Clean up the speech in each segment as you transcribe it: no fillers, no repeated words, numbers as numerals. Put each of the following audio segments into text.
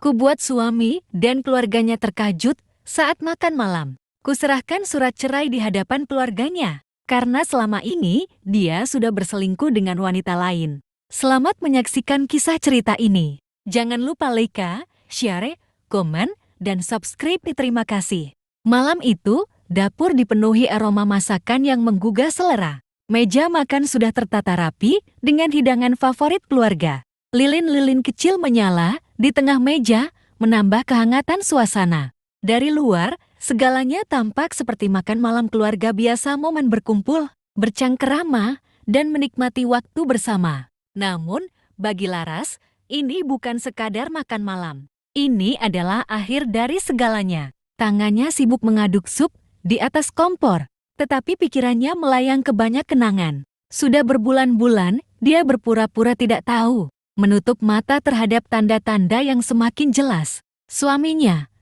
Kubuat suami dan keluarganya terkajut saat makan malam. Kuserahkan surat cerai di hadapan keluarganya, karena selama ini dia sudah berselingkuh dengan wanita lain. Selamat menyaksikan kisah cerita ini. Jangan lupa like, share, komen, dan subscribe. Terima kasih. Malam itu, dapur dipenuhi aroma masakan yang menggugah selera. Meja makan sudah tertata rapi dengan hidangan favorit keluarga. Lilin-lilin kecil menyala di tengah meja, menambah kehangatan suasana. Dari luar, segalanya tampak seperti makan malam keluarga biasa, momen berkumpul, bercengkerama, dan menikmati waktu bersama. Namun, bagi Laras, ini bukan sekadar makan malam. Ini adalah akhir dari segalanya. Tangannya sibuk mengaduk sup di atas kompor, tetapi pikirannya melayang ke banyak kenangan. Sudah berbulan-bulan, dia berpura-pura tidak tahu, menutup mata terhadap tanda-tanda yang semakin jelas. Suaminya,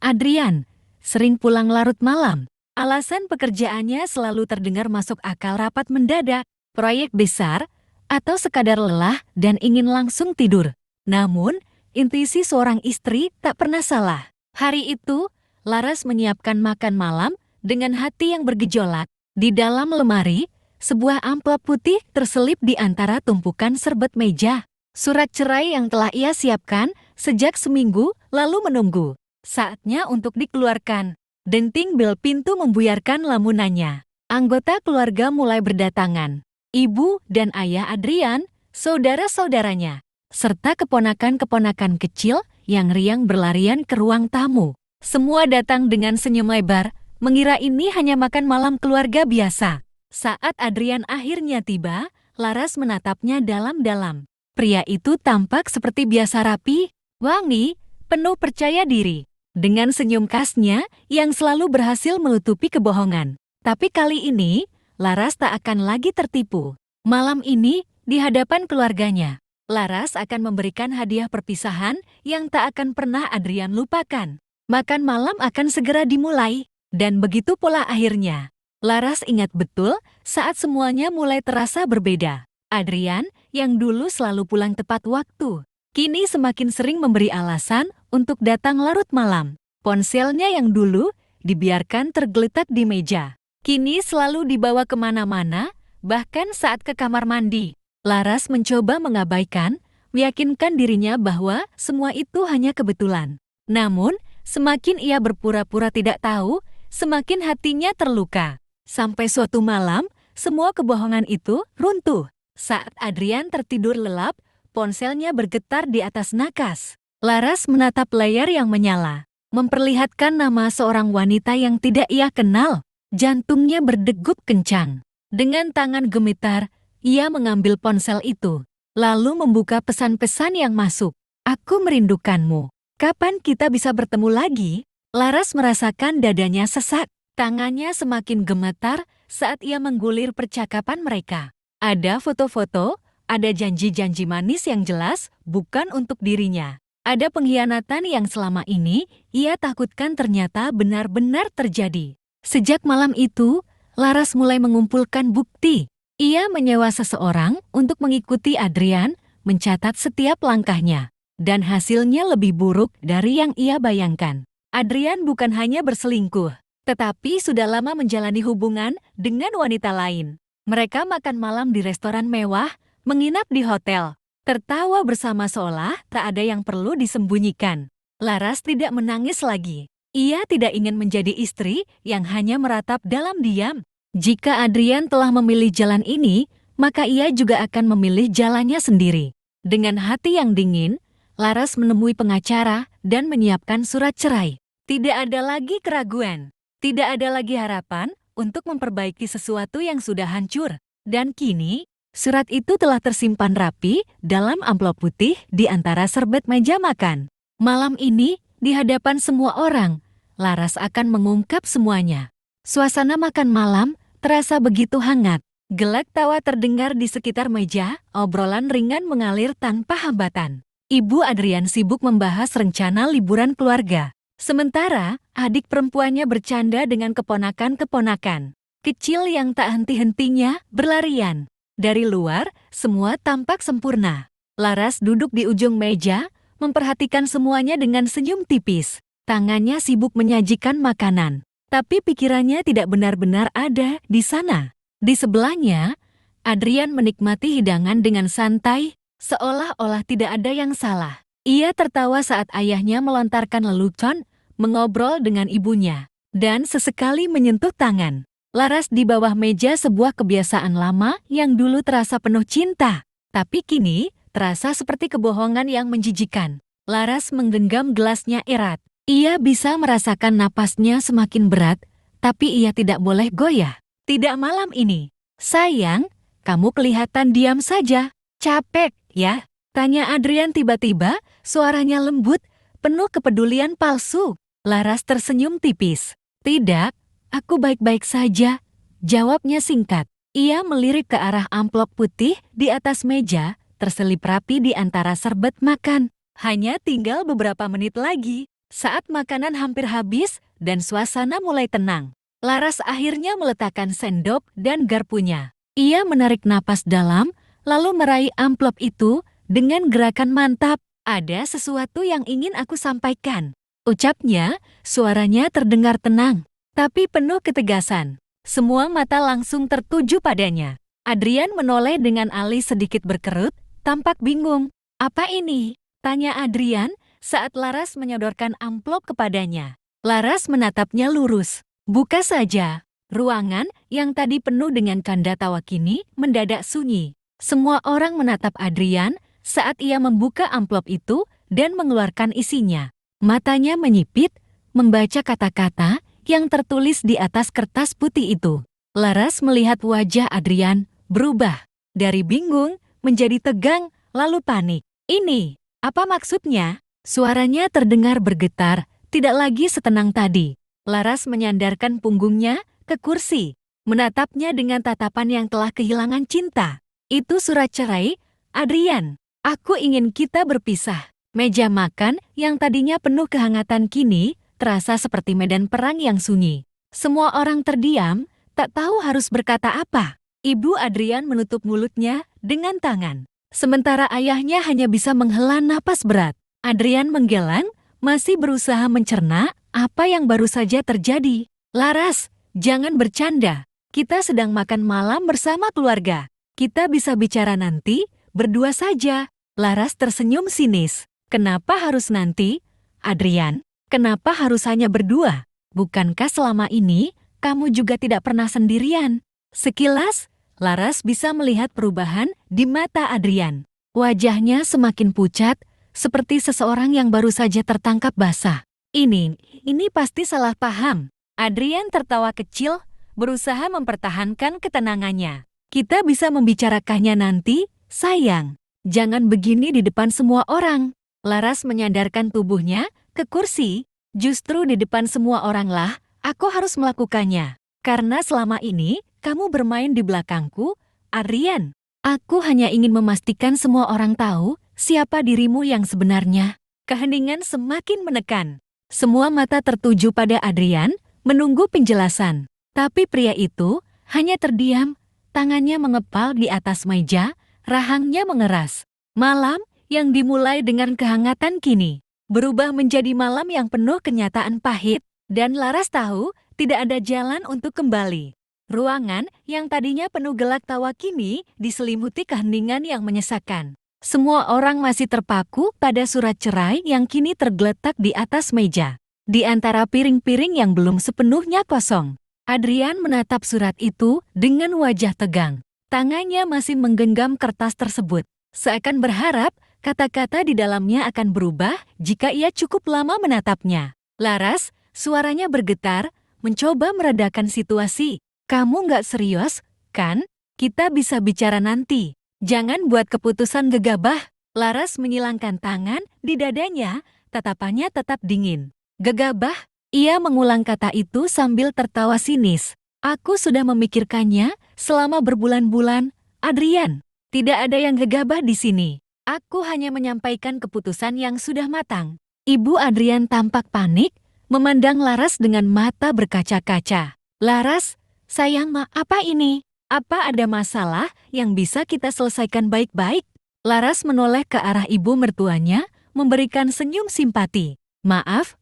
Adrian, sering pulang larut malam. Alasan pekerjaannya selalu terdengar masuk akal: rapat mendadak, proyek besar, atau sekadar lelah dan ingin langsung tidur. Namun, intuisi seorang istri tak pernah salah. Hari itu, Laras menyiapkan makan malam dengan hati yang bergejolak. Di dalam lemari, sebuah amplop putih terselip di antara tumpukan serbet meja. Surat cerai yang telah ia siapkan sejak seminggu lalu menunggu. Saatnya untuk dikeluarkan. Denting bel pintu membuyarkan lamunannya. Anggota keluarga mulai berdatangan. Ibu dan ayah Adrian, saudara-saudaranya, serta keponakan-keponakan kecil yang riang berlarian ke ruang tamu. Semua datang dengan senyum lebar, mengira ini hanya makan malam keluarga biasa. Saat Adrian akhirnya tiba, Laras menatapnya dalam-dalam. Pria itu tampak seperti biasa, rapi, wangi, penuh percaya diri. Dengan senyum khasnya yang selalu berhasil menutupi kebohongan. Tapi kali ini, Laras tak akan lagi tertipu. Malam ini, di hadapan keluarganya, Laras akan memberikan hadiah perpisahan yang tak akan pernah Adrian lupakan. Makan malam akan segera dimulai, dan begitu pola akhirnya. Laras ingat betul saat semuanya mulai terasa berbeda. Adrian, yang dulu selalu pulang tepat waktu, kini semakin sering memberi alasan untuk datang larut malam. Ponselnya yang dulu dibiarkan tergeletak di meja, kini selalu dibawa kemana-mana, bahkan saat ke kamar mandi. Laras mencoba mengabaikan, meyakinkan dirinya bahwa semua itu hanya kebetulan. Namun, semakin ia berpura-pura tidak tahu, semakin hatinya terluka. Sampai suatu malam, semua kebohongan itu runtuh. Saat Adrian tertidur lelap, ponselnya bergetar di atas nakas. Laras menatap layar yang menyala, memperlihatkan nama seorang wanita yang tidak ia kenal. Jantungnya berdegup kencang. Dengan tangan gemetar, ia mengambil ponsel itu, lalu membuka pesan-pesan yang masuk. "Aku merindukanmu. Kapan kita bisa bertemu lagi?" Laras merasakan dadanya sesak. Tangannya semakin gemetar saat ia menggulir percakapan mereka. Ada foto-foto, ada janji-janji manis yang jelas bukan untuk dirinya. Ada pengkhianatan yang selama ini ia takutkan ternyata benar-benar terjadi. Sejak malam itu, Laras mulai mengumpulkan bukti. Ia menyewa seseorang untuk mengikuti Adrian, mencatat setiap langkahnya. Dan hasilnya lebih buruk dari yang ia bayangkan. Adrian bukan hanya berselingkuh, tetapi sudah lama menjalani hubungan dengan wanita lain. Mereka makan malam di restoran mewah, menginap di hotel, tertawa bersama seolah tak ada yang perlu disembunyikan. Laras tidak menangis lagi. Ia tidak ingin menjadi istri yang hanya meratap dalam diam. Jika Adrian telah memilih jalan ini, maka ia juga akan memilih jalannya sendiri. Dengan hati yang dingin, Laras menemui pengacara dan menyiapkan surat cerai. Tidak ada lagi keraguan, tidak ada lagi harapan untuk memperbaiki sesuatu yang sudah hancur. Dan kini, surat itu telah tersimpan rapi dalam amplop putih di antara serbet meja makan. Malam ini, di hadapan semua orang, Laras akan mengungkap semuanya. Suasana makan malam terasa begitu hangat. Gelak tawa terdengar di sekitar meja, obrolan ringan mengalir tanpa hambatan. Ibu Adrian sibuk membahas rencana liburan keluarga. Sementara, adik perempuannya bercanda dengan keponakan-keponakan kecil yang tak henti-hentinya berlarian. Dari luar, semua tampak sempurna. Laras duduk di ujung meja, memperhatikan semuanya dengan senyum tipis. Tangannya sibuk menyajikan makanan, tapi pikirannya tidak benar-benar ada di sana. Di sebelahnya, Adrian menikmati hidangan dengan santai, seolah-olah tidak ada yang salah. Ia tertawa saat ayahnya melontarkan lelucon, mengobrol dengan ibunya, dan sesekali menyentuh tangan Laras di bawah meja, sebuah kebiasaan lama yang dulu terasa penuh cinta, tapi kini terasa seperti kebohongan yang menjijikan. Laras menggenggam gelasnya erat. Ia bisa merasakan napasnya semakin berat, tapi ia tidak boleh goyah. Tidak malam ini. Sayang, kamu kelihatan diam saja. Capek, ya? Tanya Adrian tiba-tiba, suaranya lembut, penuh kepedulian palsu. Laras tersenyum tipis. Tidak, aku baik-baik saja, jawabnya singkat. Ia melirik ke arah amplop putih di atas meja, terselip rapi di antara serbet makan. Hanya tinggal beberapa menit lagi, saat makanan hampir habis dan suasana mulai tenang. Laras akhirnya meletakkan sendok dan garpunya. Ia menarik napas dalam, lalu meraih amplop itu dengan gerakan mantap. Ada sesuatu yang ingin aku sampaikan, ucapnya, suaranya terdengar tenang tapi penuh ketegasan. Semua mata langsung tertuju padanya. Adrian menoleh dengan alis sedikit berkerut, tampak bingung. Apa ini? Tanya Adrian saat Laras menyodorkan amplop kepadanya. Laras menatapnya lurus. Buka saja. Ruangan yang tadi penuh dengan canda tawa kini mendadak sunyi. Semua orang menatap Adrian saat ia membuka amplop itu dan mengeluarkan isinya. Matanya menyipit, membaca kata-kata yang tertulis di atas kertas putih itu. Laras melihat wajah Adrian berubah dari bingung menjadi tegang lalu panik. Ini, apa maksudnya? Suaranya terdengar bergetar, tidak lagi setenang tadi. Laras menyandarkan punggungnya ke kursi, menatapnya dengan tatapan yang telah kehilangan cinta. Itu surat cerai, Adrian. Aku ingin kita berpisah. Meja makan yang tadinya penuh kehangatan kini terasa seperti medan perang yang sunyi. Semua orang terdiam, tak tahu harus berkata apa. Ibu Adrian menutup mulutnya dengan tangan. Sementara ayahnya hanya bisa menghela napas berat. Adrian menggeleng, masih berusaha mencerna apa yang baru saja terjadi. Laras, jangan bercanda. Kita sedang makan malam bersama keluarga. Kita bisa bicara nanti, berdua saja. Laras tersenyum sinis. Kenapa harus nanti, Adrian? Kenapa harus hanya berdua? Bukankah selama ini kamu juga tidak pernah sendirian? Sekilas, Laras bisa melihat perubahan di mata Adrian. Wajahnya semakin pucat, seperti seseorang yang baru saja tertangkap basah. Ini pasti salah paham. Adrian tertawa kecil, berusaha mempertahankan ketenangannya. Kita bisa membicarakannya nanti, sayang. Jangan begini di depan semua orang. Laras menyandarkan tubuhnya ke kursi. Justru di depan semua oranglah aku harus melakukannya. Karena selama ini kamu bermain di belakangku, Adrian. Aku hanya ingin memastikan semua orang tahu siapa dirimu yang sebenarnya. Keheningan semakin menekan. Semua mata tertuju pada Adrian, menunggu penjelasan. Tapi pria itu hanya terdiam, tangannya mengepal di atas meja, rahangnya mengeras. Malam yang dimulai dengan kehangatan kini berubah menjadi malam yang penuh kenyataan pahit, dan Laras tahu tidak ada jalan untuk kembali. Ruangan yang tadinya penuh gelak tawa kini diselimuti keheningan yang menyesakan. Semua orang masih terpaku pada surat cerai yang kini tergeletak di atas meja. Di antara piring-piring yang belum sepenuhnya kosong, Adrian menatap surat itu dengan wajah tegang. Tangannya masih menggenggam kertas tersebut, seakan berharap kata-kata di dalamnya akan berubah jika ia cukup lama menatapnya. Laras, suaranya bergetar, mencoba meredakan situasi. Kamu nggak serius, kan? Kita bisa bicara nanti. Jangan buat keputusan gegabah. Laras menyilangkan tangan di dadanya, tatapannya tetap dingin. Gegabah? Ia mengulang kata itu sambil tertawa sinis. Aku sudah memikirkannya selama berbulan-bulan, Adrian. Tidak ada yang gegabah di sini. Aku hanya menyampaikan keputusan yang sudah matang. Ibu Adrian tampak panik, memandang Laras dengan mata berkaca-kaca. Laras, sayang apa ini? Apa ada masalah yang bisa kita selesaikan baik-baik? Laras menoleh ke arah ibu mertuanya, memberikan senyum simpati. Maaf,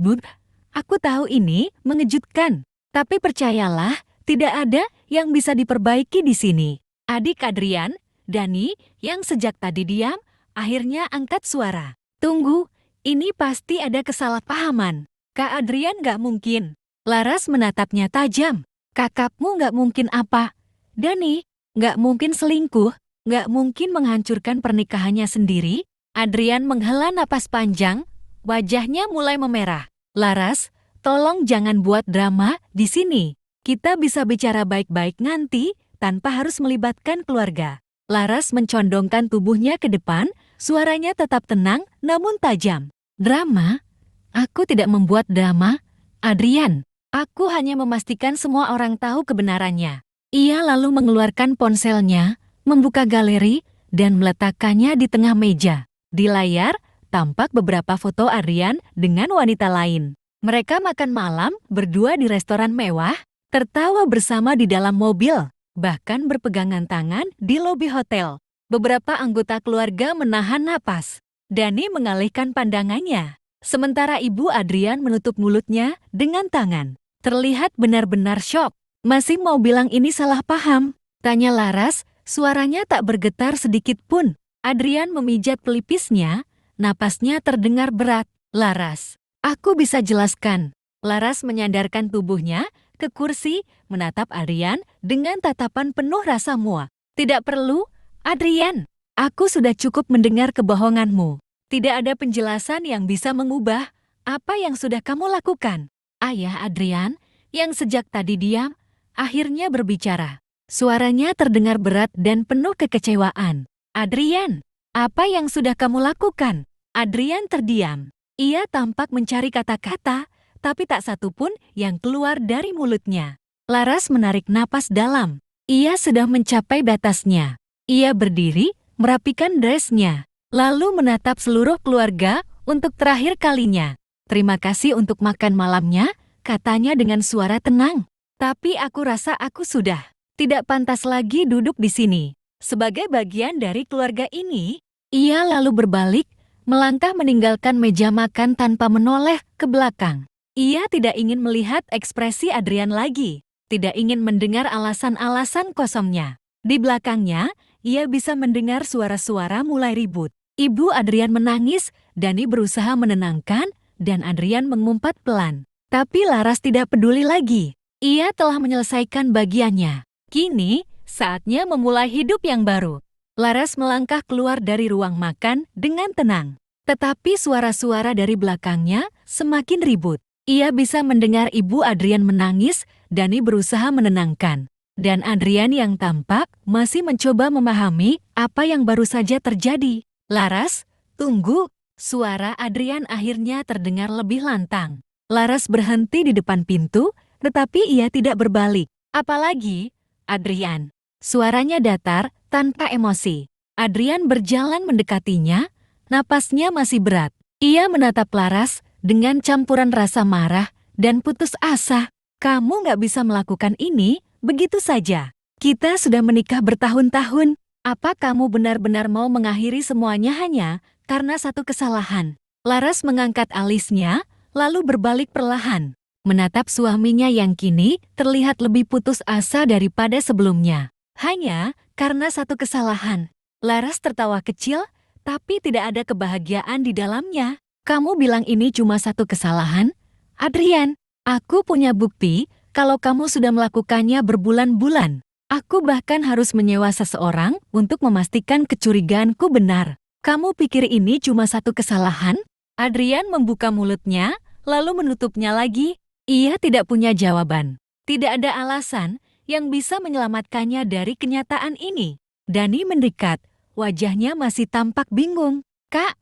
Bud, aku tahu ini mengejutkan. Tapi percayalah, tidak ada yang bisa diperbaiki di sini. Adik Adrian, Dani, yang sejak tadi diam, akhirnya angkat suara. Tunggu, ini pasti ada kesalahpahaman. Kak Adrian gak mungkin. Laras menatapnya tajam. Kakakmu gak mungkin apa? Dani, gak mungkin selingkuh, gak mungkin menghancurkan pernikahannya sendiri. Adrian menghela napas panjang, wajahnya mulai memerah. Laras, tolong jangan buat drama di sini. Kita bisa bicara baik-baik nanti, tanpa harus melibatkan keluarga. Laras mencondongkan tubuhnya ke depan, suaranya tetap tenang namun tajam. Drama? Aku tidak membuat drama, Adrian. Aku hanya memastikan semua orang tahu kebenarannya. Ia lalu mengeluarkan ponselnya, membuka galeri, dan meletakkannya di tengah meja. Di layar, tampak beberapa foto Adrian dengan wanita lain. Mereka makan malam berdua di restoran mewah, tertawa bersama di dalam mobil, bahkan berpegangan tangan di lobi hotel. Beberapa anggota keluarga menahan napas. Dani mengalihkan pandangannya, sementara ibu Adrian menutup mulutnya dengan tangan. Terlihat benar-benar syok. Masih mau bilang ini salah paham? Tanya Laras, suaranya tak bergetar sedikit pun. Adrian memijat pelipisnya, napasnya terdengar berat. Laras, aku bisa jelaskan. Laras menyandarkan tubuhnya ke kursi, menatap Adrian dengan tatapan penuh rasa muak. Tidak perlu, Adrian. Aku sudah cukup mendengar kebohonganmu. Tidak ada penjelasan yang bisa mengubah apa yang sudah kamu lakukan. Ayah Adrian, yang sejak tadi diam, akhirnya berbicara. Suaranya terdengar berat dan penuh kekecewaan. Adrian, apa yang sudah kamu lakukan? Adrian terdiam. Ia tampak mencari kata-kata, tapi tak satu pun yang keluar dari mulutnya. Laras menarik napas dalam. Ia sudah mencapai batasnya. Ia berdiri, merapikan dressnya, lalu menatap seluruh keluarga untuk terakhir kalinya. Terima kasih untuk makan malamnya, katanya dengan suara tenang. Tapi aku rasa aku sudah tidak pantas lagi duduk di sini. Sebagai bagian dari keluarga ini, ia lalu berbalik, melangkah meninggalkan meja makan tanpa menoleh ke belakang. Ia tidak ingin melihat ekspresi Adrian lagi, tidak ingin mendengar alasan-alasan kosongnya. Di belakangnya, ia bisa mendengar suara-suara mulai ribut. Ibu Adrian menangis, Dani berusaha menenangkan, dan Adrian mengumpat pelan. Tapi Laras tidak peduli lagi. Ia telah menyelesaikan bagiannya. Kini, saatnya memulai hidup yang baru. Laras melangkah keluar dari ruang makan dengan tenang. Tetapi suara-suara dari belakangnya semakin ribut. Ia bisa mendengar ibu Adrian menangis, Dani berusaha menenangkan. Dan Adrian yang tampak masih mencoba memahami apa yang baru saja terjadi. Laras, tunggu. Suara Adrian akhirnya terdengar lebih lantang. Laras berhenti di depan pintu, tetapi ia tidak berbalik. Apalagi, Adrian. Suaranya datar, tanpa emosi. Adrian berjalan mendekatinya, napasnya masih berat. Ia menatap Laras dengan campuran rasa marah dan putus asa. Kamu gak bisa melakukan ini begitu saja. Kita sudah menikah bertahun-tahun. Apa kamu benar-benar mau mengakhiri semuanya hanya karena satu kesalahan? Laras mengangkat alisnya, lalu berbalik perlahan. Menatap suaminya yang kini terlihat lebih putus asa daripada sebelumnya. Hanya karena satu kesalahan. Laras tertawa kecil, tapi tidak ada kebahagiaan di dalamnya. Kamu bilang ini cuma satu kesalahan? Adrian, aku punya bukti kalau kamu sudah melakukannya berbulan-bulan. Aku bahkan harus menyewa seseorang untuk memastikan kecurigaanku benar. Kamu pikir ini cuma satu kesalahan? Adrian membuka mulutnya, lalu menutupnya lagi. Ia tidak punya jawaban. Tidak ada alasan yang bisa menyelamatkannya dari kenyataan ini. Dani mendekat, wajahnya masih tampak bingung. Kak,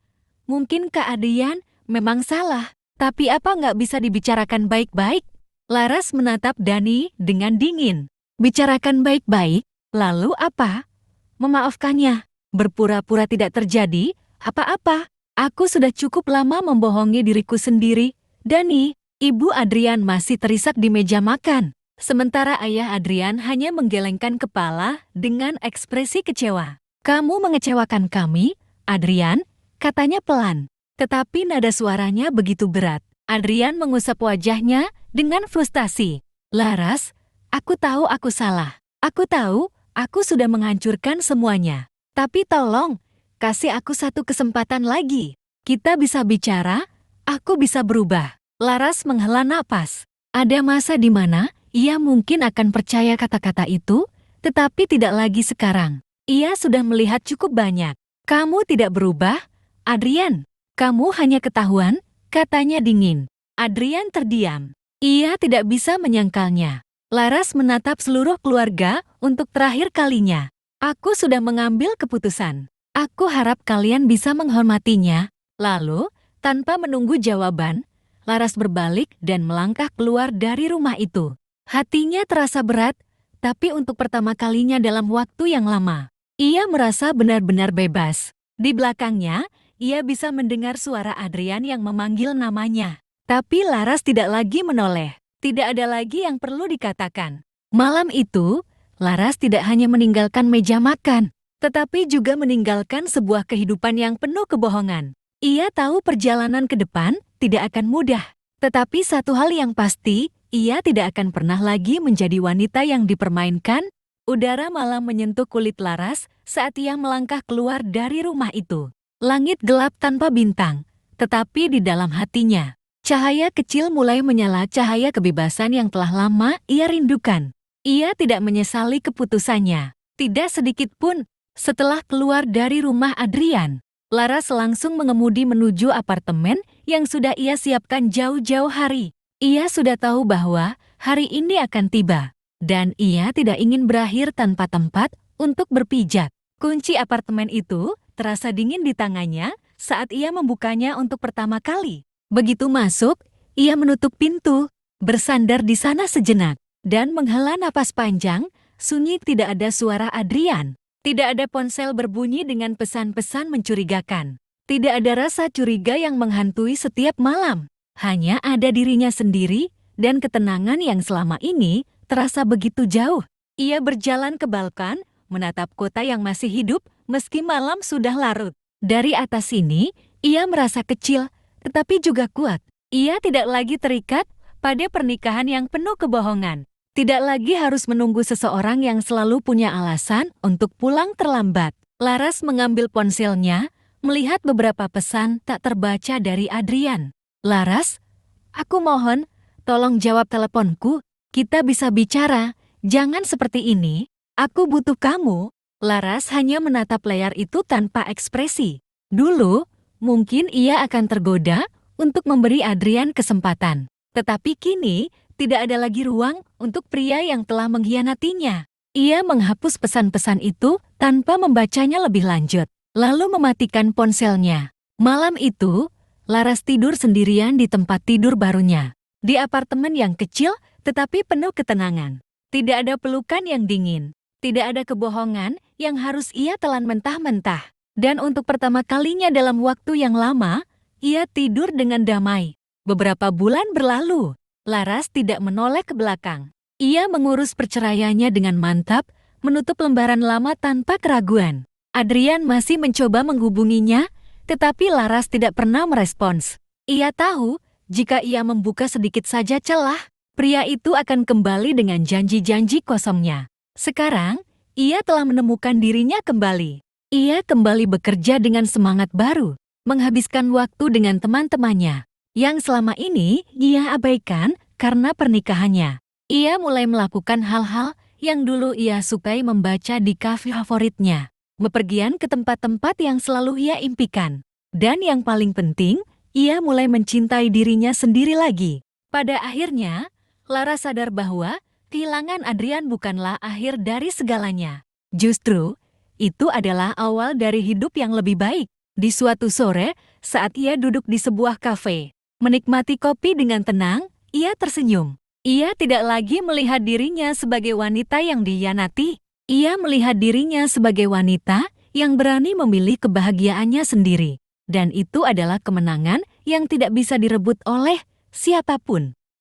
mungkin Kak Adrian memang salah, tapi apa nggak bisa dibicarakan baik-baik? Laras menatap Dani dengan dingin. Bicarakan baik-baik, lalu apa? Memaafkannya, berpura-pura tidak terjadi, apa-apa. Aku sudah cukup lama membohongi diriku sendiri. Dani, Ibu Adrian masih terisak di meja makan. Sementara ayah Adrian hanya menggelengkan kepala dengan ekspresi kecewa. Kamu mengecewakan kami, Adrian, katanya pelan. Tetapi nada suaranya begitu berat. Adrian mengusap wajahnya dengan frustasi. Laras, aku tahu aku salah. Aku tahu aku sudah menghancurkan semuanya. Tapi tolong, kasih aku satu kesempatan lagi. Kita bisa bicara, aku bisa berubah. Laras menghela napas. Ada masa di mana ia mungkin akan percaya kata-kata itu, tetapi tidak lagi sekarang. Ia sudah melihat cukup banyak. Kamu tidak berubah, Adrian. Kamu hanya ketahuan, katanya dingin. Adrian terdiam. Ia tidak bisa menyangkalnya. Laras menatap seluruh keluarga untuk terakhir kalinya. Aku sudah mengambil keputusan. Aku harap kalian bisa menghormatinya. Lalu, tanpa menunggu jawaban, Laras berbalik dan melangkah keluar dari rumah itu. Hatinya terasa berat, tapi untuk pertama kalinya dalam waktu yang lama, ia merasa benar-benar bebas. Di belakangnya, ia bisa mendengar suara Adrian yang memanggil namanya. Tapi Laras tidak lagi menoleh. Tidak ada lagi yang perlu dikatakan. Malam itu, Laras tidak hanya meninggalkan meja makan, tetapi juga meninggalkan sebuah kehidupan yang penuh kebohongan. Ia tahu perjalanan ke depan tidak akan mudah. Tetapi satu hal yang pasti, ia tidak akan pernah lagi menjadi wanita yang dipermainkan. Udara malam menyentuh kulit Laras saat ia melangkah keluar dari rumah itu. Langit gelap tanpa bintang, tetapi di dalam hatinya, cahaya kecil mulai menyala, cahaya kebebasan yang telah lama ia rindukan. Ia tidak menyesali keputusannya, tidak sedikit pun. Setelah keluar dari rumah Adrian, Laras langsung mengemudi menuju apartemen yang sudah ia siapkan jauh-jauh hari. Ia sudah tahu bahwa hari ini akan tiba, dan ia tidak ingin berakhir tanpa tempat untuk berpijak. Kunci apartemen itu terasa dingin di tangannya saat ia membukanya untuk pertama kali. Begitu masuk, ia menutup pintu, bersandar di sana sejenak, dan menghela napas panjang. Sunyi, tidak ada suara Adrian. Tidak ada ponsel berbunyi dengan pesan-pesan mencurigakan. Tidak ada rasa curiga yang menghantui setiap malam. Hanya ada dirinya sendiri dan ketenangan yang selama ini terasa begitu jauh. Ia berjalan ke balkon, menatap kota yang masih hidup meski malam sudah larut. Dari atas sini, ia merasa kecil, tetapi juga kuat. Ia tidak lagi terikat pada pernikahan yang penuh kebohongan. Tidak lagi harus menunggu seseorang yang selalu punya alasan untuk pulang terlambat. Laras mengambil ponselnya, melihat beberapa pesan tak terbaca dari Adrian. Laras, aku mohon, tolong jawab teleponku. Kita bisa bicara, jangan seperti ini. Aku butuh kamu. Laras hanya menatap layar itu tanpa ekspresi. Dulu, mungkin ia akan tergoda untuk memberi Adrian kesempatan. Tetapi kini, tidak ada lagi ruang untuk pria yang telah mengkhianatinya. Ia menghapus pesan-pesan itu tanpa membacanya lebih lanjut, lalu mematikan ponselnya. Malam itu, Laras tidur sendirian di tempat tidur barunya. Di apartemen yang kecil, tetapi penuh ketenangan. Tidak ada pelukan yang dingin. Tidak ada kebohongan yang harus ia telan mentah-mentah. Dan untuk pertama kalinya dalam waktu yang lama, ia tidur dengan damai. Beberapa bulan berlalu. Laras tidak menoleh ke belakang. Ia mengurus perceraiannya dengan mantap, menutup lembaran lama tanpa keraguan. Adrian masih mencoba menghubunginya, tetapi Laras tidak pernah merespons. Ia tahu, jika ia membuka sedikit saja celah, pria itu akan kembali dengan janji-janji kosongnya. Sekarang, ia telah menemukan dirinya kembali. Ia kembali bekerja dengan semangat baru, menghabiskan waktu dengan teman-temannya yang selama ini ia abaikan karena pernikahannya. Ia mulai melakukan hal-hal yang dulu ia sukai, membaca di kafe favoritnya, bepergian ke tempat-tempat yang selalu ia impikan. Dan yang paling penting, ia mulai mencintai dirinya sendiri lagi. Pada akhirnya, Laras sadar bahwa kehilangan Adrian bukanlah akhir dari segalanya. Justru, itu adalah awal dari hidup yang lebih baik. Di suatu sore, saat ia duduk di sebuah kafe, menikmati kopi dengan tenang, ia tersenyum. Ia tidak lagi melihat dirinya sebagai wanita yang dikhianati. Ia melihat dirinya sebagai wanita yang berani memilih kebahagiaannya sendiri. Dan itu adalah kemenangan yang tidak bisa direbut oleh siapapun.